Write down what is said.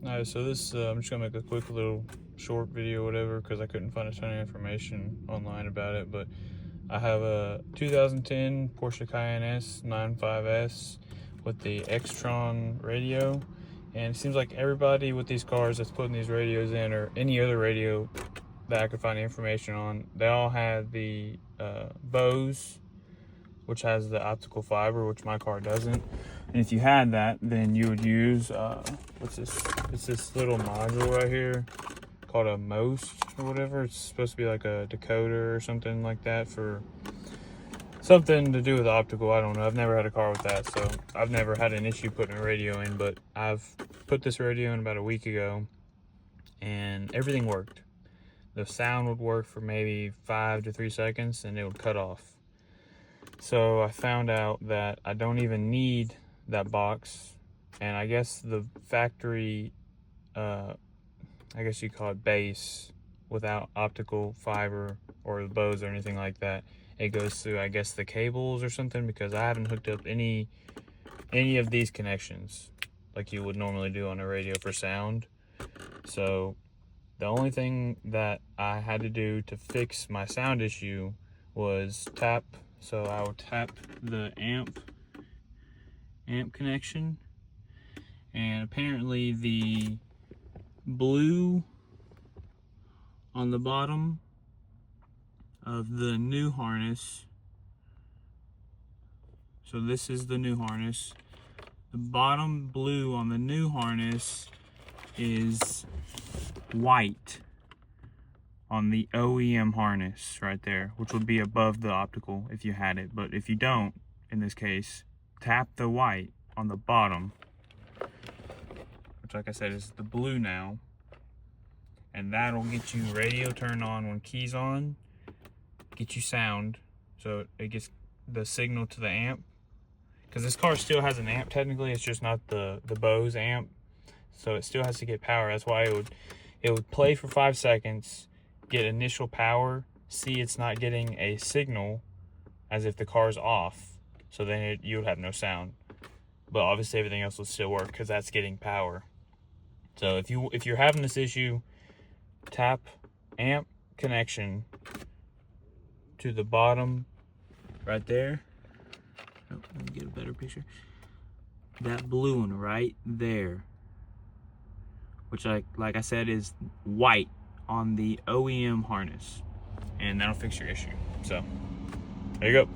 Alright, so this, I'm just gonna make a quick little short video or whatever, because I couldn't find a ton of information online about it, but I have a 2010 Porsche Cayenne S 95S with the xtron radio, and it seems like everybody with these cars that's putting these radios in, or any other radio that I could find information on, they all had the BOSE, which has the optical fiber, which my car doesn't. And if you had that, then you would use what's this? It's this little module right here called a MOSE or whatever. It's supposed to be like a decoder or something like that, for something to do with optical. I don't know. I've never had a car with that, so I've never had an issue putting a radio in. But I've put this radio in about a week ago, and everything worked. The sound would work for maybe 5 to 3 seconds, and it would cut off. So I found out that I don't even need that box, and I guess the factory, I guess you call it base, without optical fiber or the BOSE or anything like that, it goes through, I guess, the cables or something, because I haven't hooked up any of these connections like you would normally do on a radio for sound. So the only thing that I had to do to fix my sound issue was tap. So I will tap the amp connection, and apparently the blue on the bottom of the new harness, so this is the new harness, the bottom blue on the new harness is white on the OEM harness right there, which would be above the optical if you had it. But if you don't, in this case, tap the white on the bottom, which, like I said, is the blue now, and that'll get you radio turned on when keys on, get you sound, so it gets the signal to the amp, because this car still has an amp technically, it's just not the BOSE amp, so it still has to get power. That's why it would play for 5 seconds, get initial power, see it's not getting a signal as if the car's off, so then you would have no sound, but obviously everything else will still work because that's getting power. So if you're having this issue, tap amp connection to the bottom right there. Oh, let me get a better picture. That blue one right there, which like I said is white on the OEM harness, and that'll fix your issue. So there you go.